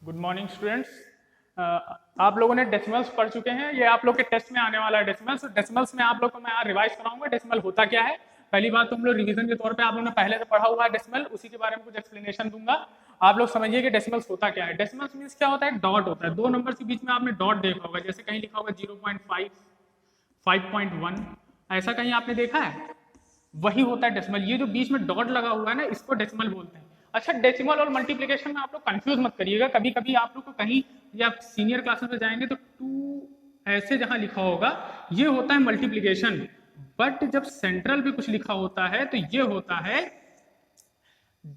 Good morning students. आप लोगों ने डेसिमल्स पढ़ चुके हैं। ये आप लोग के टेस्ट में आने वाला है डेसिमल्स। डेसिमल्स में आप लोग को मैं रिवाइज कराऊंगा डेसिमल होता क्या है। पहली बात तो हम लोग रिवीजन के तौर पे आप लोगों ने पहले से पढ़ा हुआ है डेसिमल, उसी के बारे में कुछ एक्सप्लेनेशन दूंगा। आप लोग समझिए कि डेसिमल्स होता क्या है। डेसिमल्स मीन्स क्या होता है, डॉट होता है। दो नंबर के बीच में आपने डॉट देखा होगा, जैसे कहीं लिखा होगा 0.5, 5.1, ऐसा कहीं आपने देखा है? वही होता है डेसिमल। ये जो बीच में डॉट लगा हुआ है ना, इसको डेसिमल बोलते हैं। अच्छा, डेसिमल और मल्टीप्लिकेशन में आप लोग कंफ्यूज मत करिएगा। कभी कभी आप लोग को कहीं या सीनियर क्लासेस में जाएंगे तो 2 ऐसे जहां लिखा होगा ये होता है मल्टीप्लिकेशन, बट जब सेंट्रल पे कुछ लिखा होता है तो ये होता है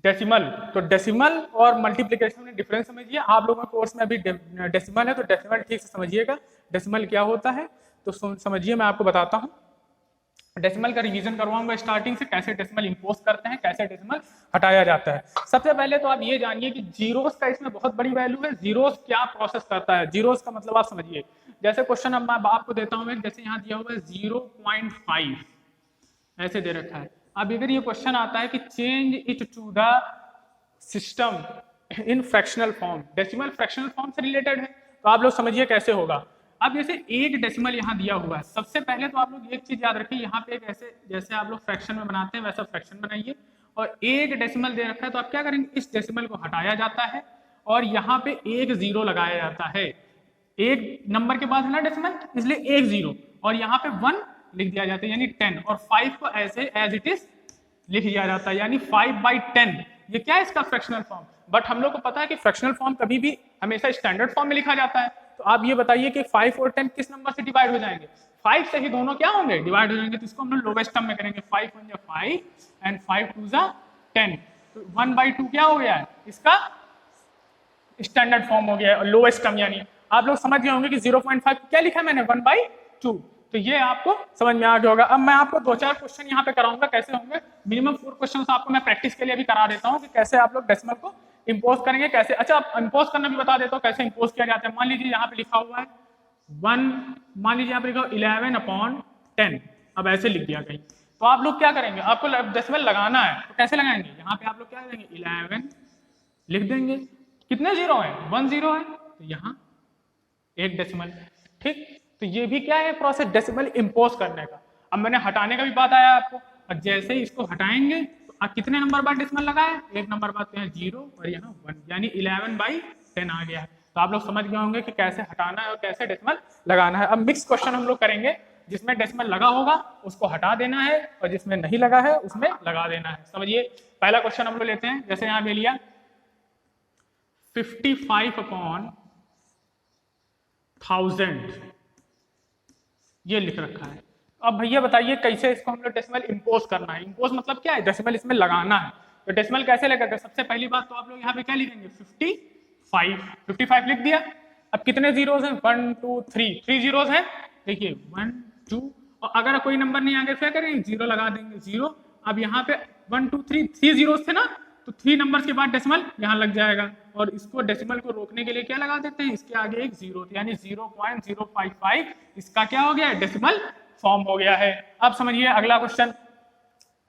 डेसिमल। तो डेसिमल और मल्टीप्लिकेशन में डिफरेंस समझिए। आप लोगों के कोर्स में अभी डेसिमल है तो डेसिमल ठीक से समझिएगा डेसिमल क्या होता है। तो समझिए, मैं आपको बताता हूँ। डेसिमल का रिवीजन करवाऊंगा स्टार्टिंग से, कैसे डेसिमल इंपोज करते हैं, कैसे डेसिमल हटाया जाता है। सबसे पहले तो आप ये जानिए कि जीरोस का इसमें बहुत बड़ी वैल्यू है। जीरोस क्या प्रोसेस करता है, जीरोस का मतलब आप समझिए। जैसे क्वेश्चन अब मैं आपको देता हूँ, जैसे यहाँ दिया हुआ है 0.5 ऐसे दे रखा है। अब अगर ये क्वेश्चन आता है कि change it to the system in fractional form, decimal fractional form से रिलेटेड है, तो आप लोग समझिए कैसे होगा। अब जैसे एक डेसिमल यहाँ दिया हुआ है, सबसे पहले तो आप लोग एक चीज याद रखिए, यहाँ पे एक ऐसे जैसे आप लोग फ्रैक्शन में बनाते हैं वैसा फ्रैक्शन बनाइए, और एक डेसिमल दे रखा है तो आप क्या करेंगे, इस डेसिमल को हटाया जाता है और यहाँ पे एक जीरो लगाया जाता है। एक नंबर के बाद है ना डेसिमल, इसलिए एक जीरो, और यहाँ पे 1 लिख दिया जाता है यानी 10, और 5 को ऐसे एज इट इज लिख दिया जाता है यानी 5/10। ये क्या है, इसका फ्रैक्शनल फॉर्म। बट हम लोग को पता है कि फ्रैक्शनल फॉर्म कभी भी हमेशा स्टैंडर्ड फॉर्म में लिखा जाता है। तो आप ये बताइए कि 5 और 10 किस नंबर से डिवाइड हो जाएंगे? 5 से ही दोनों क्या होंगे, डिवाइड हो जाएंगे। तो इसको हम लोग लोवेस्ट टर्म में करेंगे, 5 1 5 एंड 5 2 10। तो 1/2 क्या हो गया है, इसका स्टैंडर्ड फॉर्म हो गया है, लोवेस्ट टर्म। यानी आप लोग समझ गए होंगे कि 0.5 क्या लिखा है मैंने, 1/2। तो ये आपको समझ में आ गया होगा। अब मैं आपको 2-4 क्वेश्चन यहाँ पे कराऊंगा, कैसे होंगे। मिनिमम 4 क्वेश्चन आपको मैं प्रैक्टिस के लिए भी करा देता हूँ कि कैसे आप लोग डेसिमल को इंपोज करेंगे, कैसे। अच्छा, आप इंपोज करना भी बता देता हूँ कैसे इंपोज किया जाता है। मान लीजिए यहाँ पे लिखा हुआ है 1, मान लीजिए यहाँ पे लिखा 11/10, अब ऐसे लिख दिया कहीं, तो आप लोग क्या करेंगे, आपको डेसिमल लगाना है तो कैसे लगाएंगे, यहाँ पे आप लोग क्या करेंगे, 11 लिख देंगे। कितने जीरो है, 1 जीरो है, तो यहाँ एक डेसिमल। ठीक, तो ये भी क्या है, प्रोसेस डेसिमल इंपोज करने का। अब मैंने हटाने का भी बात आया आपको, और जैसे ही इसको हटाएंगे तो आप कितने नंबर बाद डेसिमल लगाए, एक नंबर बाद, तो यहाँ 0 और यहाँ 1, यानी 11/10 आ गया है। तो आप लोग समझ गए होंगे कि कैसे हटाना है और कैसे डेसिमल लगाना है। अब मिक्स क्वेश्चन हम लोग करेंगे, जिसमें डेसिमल लगा होगा उसको हटा देना है और जिसमें नहीं लगा है उसमें लगा देना है। समझिए, पहला क्वेश्चन हम लोग लेते हैं। जैसे यहाँ पे लिया 55/1000 ये लिख रखा है। अब भैया बताइए कैसे इसको हम लोग डेसिमल इंपोज करना है। इंपोज मतलब क्या है, डेसिमल इसमें लगाना है। तो डेसिमल कैसे लगेगा, सबसे पहली बात तो आप लोग यहाँ पे क्या लिखेंगे, 55 लिख दिया। अब कितने जीरोस हैं, 1 2 3 जीरोस हैं। देखिए 1 2, और अगर कोई नंबर नहीं आगे क्या करेंगे, 0 लगा देंगे, 0। अब यहाँ पे 1 2 3 जीरोस थे ना, तो 3 नंबर के बाद डेसिमल यहाँ लग जाएगा, और इसको डेसिमल को रोकने के लिए क्या लगा देते हैं, इसके आगे एक 0, यानी 0.055 इसका क्या हो गया, डेसिमल फॉर्म हो गया है। अब समझिए अगला क्वेश्चन।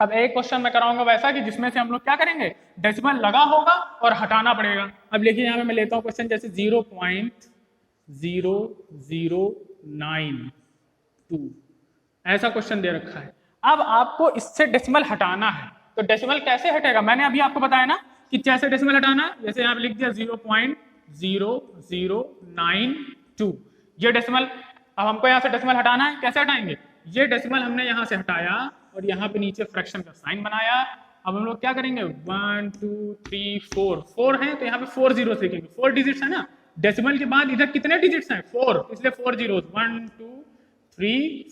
अब एक क्वेश्चन मैं कराऊंगा वैसा कि जिसमें से हम लोग क्या करेंगे, डेसिमल लगा होगा और हटाना पड़ेगा। अब देखिए यहाँ पे मैं लेता हूँ क्वेश्चन, जैसे 0.0092 ऐसा क्वेश्चन दे रखा है। अब आपको इससे डेसिमल हटाना है, तो डेसिमल कैसे हटेगा, मैंने अभी आपको बताया ना कि जैसे डेसिमल हटाना है, जैसे यहाँ पे लिख दिया 0.0092 ये डेसिमल। अब हमको यहाँ से डेसिमल हटाना है, कैसे हटाएंगे, ये डेसिमल हमने यहाँ से हटाया और यहाँ पे नीचे फ्रैक्शन का साइन बनाया। अब हम लोग क्या करेंगे, 1 2 3 4 है, तो यहाँ पे 4 जीरो लिखेंगे, 4 डिजिट्स है ना, डेसिमल के बाद इधर कितने डिजिट्स हैं, 4, इसलिए 4 जीरोस, 1 2 3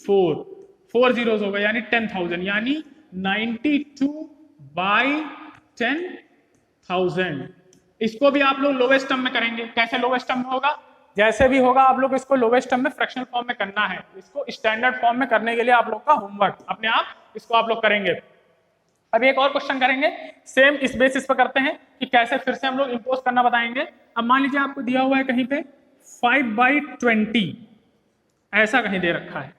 4 जीरोस हो गए, यानी 10,000, यानी 92/10,000। इसको भी आप लोग लोवेस्ट टर्म में करेंगे। कैसे लोवेस्ट टर्म में होगा, जैसे भी होगा आप लोग इसको लोवेस्ट टर्म में फ्रैक्शनल फॉर्म में करना है। इसको स्टैंडर्ड फॉर्म में करने के लिए आप लोग का होमवर्क अपने आप इसको आप लोग करेंगे। अब एक और क्वेश्चन करेंगे, सेम इस बेसिस पर करते हैं कि कैसे फिर से हम लोग इंपोज करना बताएंगे। अब मान लीजिए आपको दिया हुआ है कहीं पे 5/20 ऐसा कहीं दे रखा है,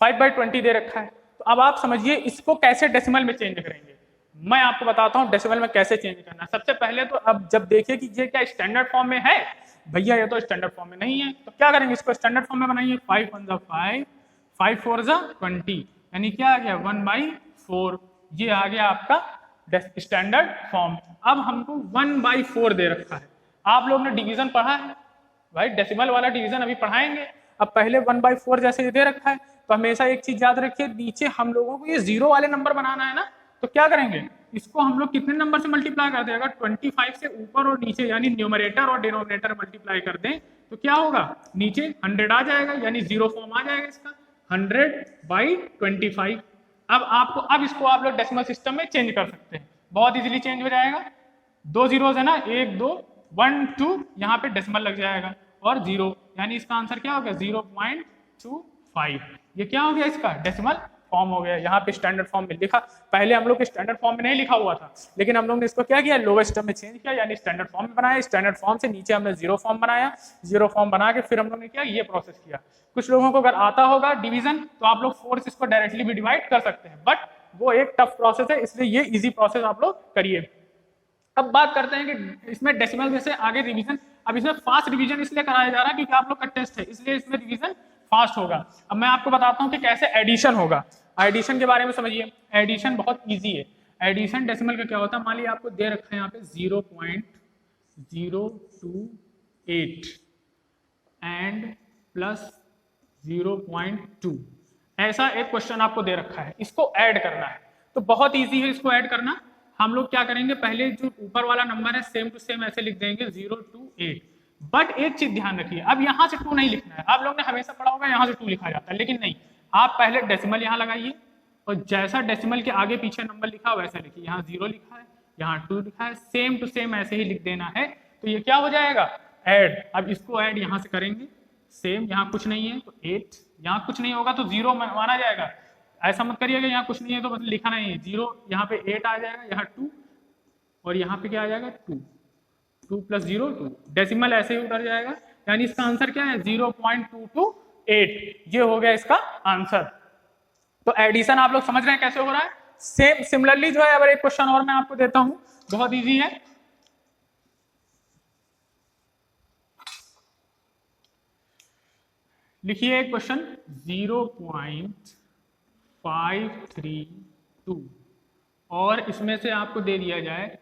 5/20 दे रखा है। तो अब आप समझिए इसको कैसे डेसिमल में चेंज करेंगे। मैं आपको बताता हूं डेसिमल में कैसे चेंज करना है। सबसे पहले तो अब जब देखिए कि ये क्या स्टैंडर्ड फॉर्म में है, भैया ये तो स्टैंडर्ड फॉर्म में नहीं है, तो क्या करेंगे, इसको स्टैंडर्ड फॉर्म में बनाइए। 5 1 जा 5, 5 4 जा 20, यानी क्या आ गया 1/4। ये आ गया आपका स्टैंडर्ड फॉर्म। अब हमको 1/4 दे रखा है। आप लोग ने डिवीजन पढ़ा है भाई, डेसिमल वाला डिवीजन अभी पढ़ाएंगे। अब पहले 1/4 जैसे ये दे रखा है, तो हमेशा एक चीज याद रखिए, नीचे हम लोगों को ये जीरो वाले नंबर बनाना है ना, तो क्या करेंगे, इसको हम लोग कितने नंबर से मल्टीप्लाई कर दें, अगर 25 से ऊपर और नीचे यानी न्यूमरेटर और डिनोमिनेटर मल्टीप्लाई कर दें तो क्या होगा, नीचे 100 आ जाएगा, यानी जीरो फॉर्म आ जाएगा इसका 100/25। अब इसको आप लोग डेसिमल सिस्टम में चेंज कर सकते हैं, बहुत इजीली चेंज हो जाएगा। 2 जीरोज है ना, 1 2 1 2, यहाँ पे डेसिमल लग जाएगा और 0, यानी इसका आंसर क्या हो गया 0.25। ये क्या हो गया, इसका डेसिमल फॉर्म हो गया। यहाँ पे स्टैंडर्ड फॉर्म में लिखा, पहले हम लोग के स्टैंडर्ड फॉर्म में नहीं लिखा हुआ था, लेकिन हम लोग ने इसको क्या किया, लोवेस्ट में चेंज किया, यानी स्टैंडर्ड फॉर्म में बनाया। स्टैंडर्ड फॉर्म से नीचे हमने जीरो फॉर्म बनाया, जीरो फॉर्म बना के फिर हम लोग ने क्या, ये प्रोसेस किया। कुछ लोगों को अगर आता होगा डिवीजन, तो आप लोग 4 से इसको डायरेक्टली भी डिवाइड कर सकते हैं, बट वो एक टफ प्रोसेस है, इसलिए ये इजी प्रोसेस आप लोग करिए। अब बात करते हैं कि इसमें डेसिमल जैसे आगे रिवीजन, अब इसमें फास्ट रिवीजन इसलिए कराया जा रहा है क्योंकि आप लोग का टेस्ट है, इसलिए इसमें रिवीजन फास्ट होगा। अब मैं आपको बताता हूं कि कैसे एडिशन होगा। एडिशन के बारे में समझिए, एडिशन बहुत इजी है। एडिशन डेसिमल का क्या होता है, मान लीजिए आपको दे रखा है यहाँ पे 0.028 एंड प्लस 0.2, ऐसा एक क्वेश्चन आपको दे रखा है, इसको ऐड करना है। तो बहुत इजी है इसको ऐड करना। हम लोग क्या करेंगे, पहले जो ऊपर वाला नंबर है सेम टू सेम ऐसे लिख देंगे 0 to 8, बट एक चीज ध्यान रखिए, अब यहाँ से 2 नहीं लिखना है। आप लोग ने हमेशा पढ़ा होगा यहाँ से 2 लिखा जाता है, लेकिन नहीं, आप पहले डेसिमल यहाँ लगाइए और जैसा डेसिमल के आगे पीछे नंबर लिखा वैसा लिखिए। यहाँ 0 लिखा है, यहाँ 2 लिखा है, सेम टू सेम ऐसे ही लिख देना है, तो ये क्या हो जाएगा, ऐड। अब इसको ऐड यहाँ से करेंगे, सेम यहाँ कुछ नहीं है तो 8, यहाँ कुछ नहीं होगा तो 0 माना जाएगा। ऐसा मत करिएगा यहाँ कुछ नहीं है तो बस लिखा नहीं है, 0 यहाँ पे 8 आ जाएगा, यहाँ 2 और यहाँ पे क्या आ जाएगा 2, 2 + 0 2, डेसिमल ऐसे ही उतर जाएगा, यानी इसका आंसर क्या है 0.228। ये हो गया इसका आंसर। तो एडिशन आप लोग समझ रहे हैं कैसे हो रहा है। सेम सिमिलरली जो है, अगर एक क्वेश्चन और मैं आपको देता हूं, बहुत इजी है। लिखिए क्वेश्चन 0.532 और इसमें से आपको दे दिया जाए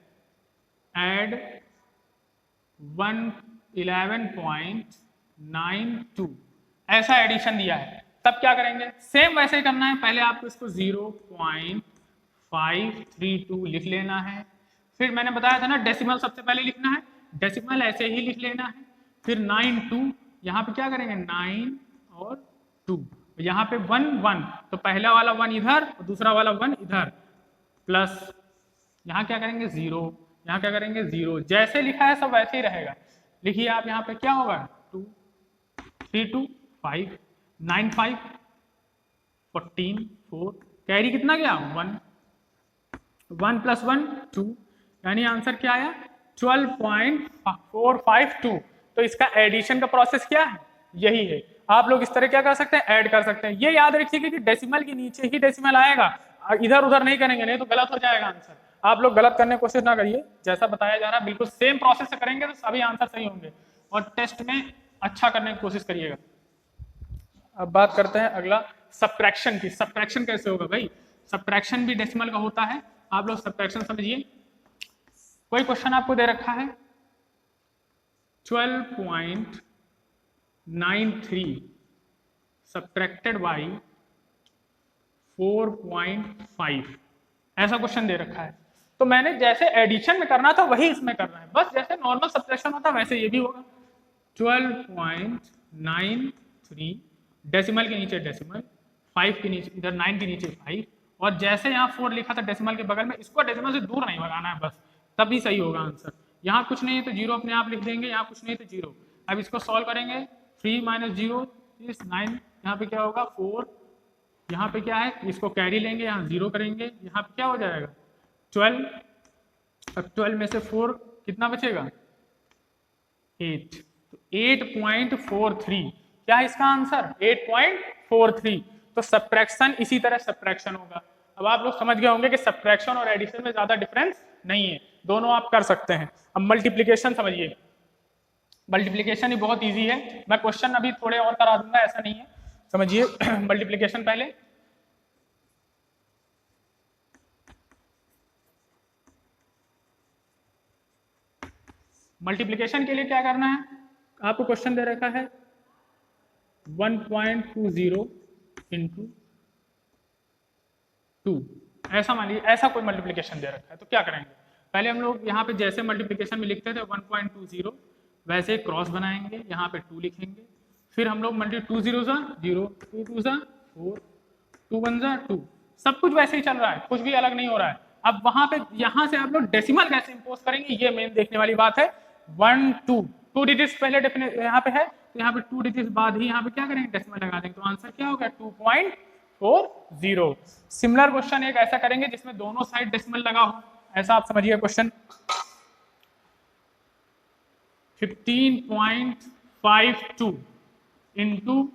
ऐड 11.92, ऐसा एडिशन दिया है, तब क्या करेंगे, सेम वैसे ही करना है। पहले आपको इसको 0.532 लिख लेना है, फिर मैंने बताया था ना डेसिमल सबसे पहले लिखना है, डेसिमल ऐसे ही लिख लेना है, फिर 92, यहाँ पे क्या करेंगे 9 और 2, यहाँ पे 1 1, तो पहला वाला 1 इधर और दूसरा वाला 1 इधर, प्लस यहाँ क्या करेंगे 0, यहाँ क्या करेंगे 0, जैसे लिखा है सब वैसे ही रहेगा। लिखिए आप यहाँ पे क्या होगा 2 3 2 5 9 5 14 4, कैरी कितना गया 1, 1 + 1 2, यानी आंसर क्या आया 12.452। तो इसका एडिशन का प्रोसेस क्या है, यही है। आप लोग इस तरह क्या कर सकते हैं, ऐड कर सकते हैं। ये याद रखिएगा कि डेसिमल के नीचे ही डेसिमल आएगा, इधर उधर नहीं करेंगे, नहीं तो गलत हो जाएगा आंसर। आप लोग गलत करने की कोशिश ना करिए, जैसा बताया जा रहा है बिल्कुल सेम प्रोसेस से करेंगे तो सभी आंसर सही होंगे, और टेस्ट में अच्छा करने की कोशिश करिएगा। अब बात करते हैं अगला सब्ट्रैक्शन की। सब्ट्रैक्शन कैसे होगा भाई, सब्ट्रैक्शन भी डेसिमल का होता है, आप लोग सब्ट्रैक्शन समझिए। कोई क्वेश्चन आपको दे रखा है 12.93 सब्ट्रैक्टेड बाई 4.5, ऐसा क्वेश्चन दे रखा है। तो मैंने जैसे एडिशन में करना था वही इसमें करना है, बस जैसे नॉर्मल सब्ट्रैक्शन होता है वैसे ये भी होगा। 12.93 डेसिमल के नीचे डेसिमल, 5 के नीचे इधर 9 के नीचे 5, और जैसे यहाँ 4 लिखा था डेसिमल के बगल में, इसको डेसिमल से दूर नहीं भगाना है बस, तभी सही होगा आंसर। यहाँ कुछ नहीं है तो 0 अपने आप लिख देंगे, यहाँ कुछ नहीं है तो 0। अब इसको सॉल्व करेंगे, 3 - 0 इज 9, यहाँ पे क्या होगा 4, यहाँ पे क्या है, इसको कैरी लेंगे, यहाँ 0 करेंगे, यहाँ पे क्या हो जाएगा 12। अब 12 में से 4 कितना बचेगा 8, तो 8.43 क्या है इसका आंसर 8.43। तो सब्ट्रैक्शन इसी तरह सब्ट्रैक्शन होगा। अब आप लोग समझ गए होंगे कि सब्ट्रैक्शन और एडिशन में ज्यादा डिफरेंस नहीं है, दोनों आप कर सकते हैं। अब मल्टीप्लिकेशन समझिए, मल्टीप्लिकेशन ही बहुत इजी है, मैं क्वेश्चन अभी थोड़े और करा दूंगा, ऐसा नहीं है, समझिए। मल्टीप्लिकेशन पहले मल्टीप्लिकेशन के लिए क्या करना है, आपको क्वेश्चन दे रखा है 1.20 इंटू 2, ऐसा मान लीजिए, ऐसा कोई मल्टीप्लिकेशन दे रखा है, तो क्या करेंगे, पहले हम लोग यहाँ पे जैसे मल्टीप्लिकेशन में लिखते थे 1.20 वैसे क्रॉस बनाएंगे, यहाँ पे 2 लिखेंगे, फिर हम लोग मल्टी 2 0 ज़ा 0, 2 2 ज़ा 4, 2 1 ज़ा 2, सब कुछ वैसे ही चल रहा है, कुछ भी अलग नहीं हो रहा है। अब वहां पे यहाँ से आप लोग डेसिमल कैसे इंपोज करेंगे, ये मेन देखने वाली बात है। 1 2 डिजिट्स पहले यहाँ पे है, तो यहाँ पे 2 डिजिट्स बाद ही यहाँ पे क्या करेंगे, डेसिमल लगा देंगे, तो आंसर क्या होगा 2.40। सिमिलर क्वेश्चन एक ऐसा करेंगे जिसमें दोनों साइड डेसिमल लगा हो, ऐसा आप समझिए क्वेश्चन 15.52 इंटू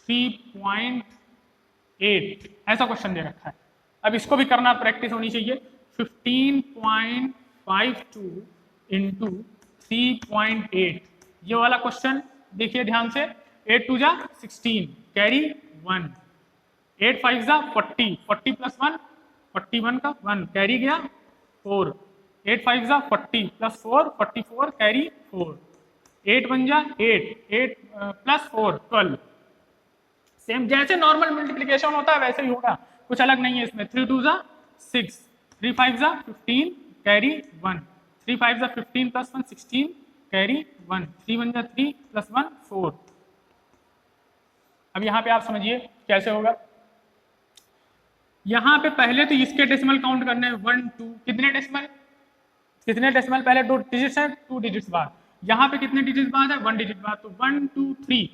3.8, ऐसा क्वेश्चन दे रखा है। अब इसको भी करना, प्रैक्टिस होनी चाहिए। 15.52 इंटू 3.8, ये वाला क्वेश्चन देखिए ध्यान से, 8 2 जा 16 कैरी 1, 8 5 जा 40, 40 प्लस 1 41 का 1 कैरी गया 4, 8 5 जा 40 प्लस 4 44 कैरी 4, 8 1 जा 8 8 प्लस 4 12। सेम जैसे नॉर्मल मल्टीप्लिकेशन होता है वैसे ही होगा, कुछ अलग नहीं है इसमें। 3 2 जा 6, 3 5 जा 15 कैरी 1, 3 5 जा 15 प्लस 1 16 कैरी 1, 3 1 जा 3 प्लस 1 4। अब यहाँ पे आप समझिए कैसे होगा, यहाँ पे पहले तो इसके डेसिमल काउंट करने हैं 1 2, कितने डेसिमल पहले 2 डिजिट्स है, 2 डिजिट्स बाद, यहाँ पे कितने डिजिट्स बाद है 1 डिजिट बाद, तो 1 2 3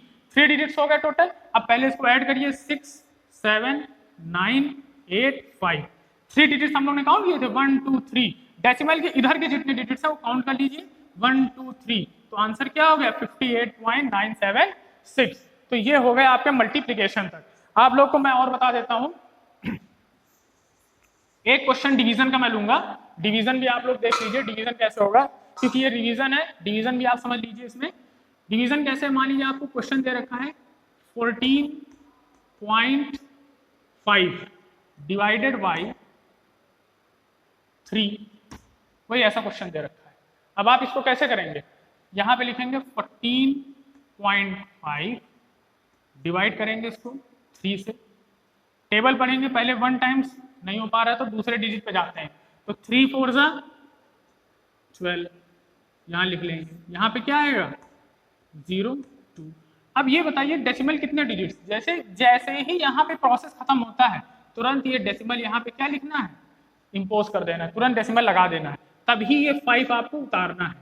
डिजिट्स हो गए टोटल। अब पहले इसको ऐड करिए 6 7 9 8 5, 3 डिजिट्स हम लोग ने काउंट किए थे 1 2 3, डेसिमल के इधर के जितने डिजिट्स है वो काउंट कर लीजिए 1 2 3, तो आंसर क्या हो गया 58.976। तो ये हो गए आपके मल्टीप्लिकेशन तक। आप लोग को मैं और बता देता हूं, एक क्वेश्चन डिवीजन का मैं लूंगा, डिवीजन भी आप लोग देख लीजिए डिवीजन कैसे होगा, क्योंकि ये रिवीजन है, डिवीजन भी आप समझ लीजिए। इसमें डिवीजन कैसे, मान लीजिए आपको क्वेश्चन दे रखा है 14.5 डिवाइडेड बाई 3, वही ऐसा क्वेश्चन दे रखा है। अब आप इसको कैसे करेंगे, यहां पे लिखेंगे 14.5 डिवाइड करेंगे इसको 3 से, टेबल पढ़ेंगे, पहले 1 टाइम्स नहीं हो पा रहा है तो दूसरे डिजिट पे जाते हैं, तो 3 4 जा 12, यहां लिख लेंगे, यहां पे क्या आएगा 0 2। अब ये बताइए डेसिमल कितने डिजिट्स, जैसे जैसे ही यहाँ पे प्रोसेस खत्म होता है तुरंत ये डेसिमल यहाँ पे क्या लिखना है, इंपोज कर देना है, तुरंत डेसिमल लगा देना है, तभी ये 5 आपको उतारना है।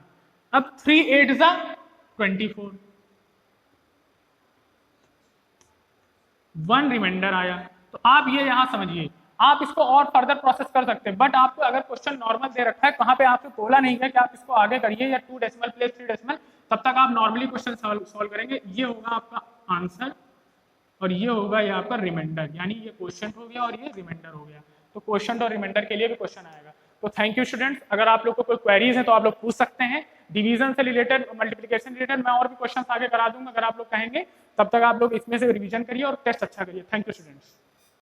अब 3 8 जा 24, 1 रिमाइंडर आया, तो आप ये यहाँ समझिए, आप इसको और फर्दर प्रोसेस कर सकते हैं, बट आपको अगर क्वेश्चन नॉर्मल दे रखा है, कहाँ पे आपसे बोला नहीं है कि आप इसको आगे करिए या 2 डेसिमल प्लेस 3 डेसिमल, तब तक आप नॉर्मली क्वेश्चन सॉल्व करेंगे। ये होगा आपका आंसर और ये होगा ये आपका रिमाइंडर, यानी ये क्वेश्चन हो गया और ये रिमाइंडर हो गया। तो क्वेश्चन और रिमाइंडर के लिए भी क्वेश्चन आएगा। तो थैंक यू स्टूडेंट्स, अगर आप लोग को कोई क्वेरीज है तो आप लोग पूछ सकते हैं, डिवीजन से रिलेटेड, मल्टीप्लिकेशन रिलेटेड मैं और भी क्वेश्चन आगे करा दूंगा, अगर आप लोग कहेंगे। तब तक आप लोग इसमें से रिवीजन करिए और टेस्ट अच्छा करिए। Thank you students.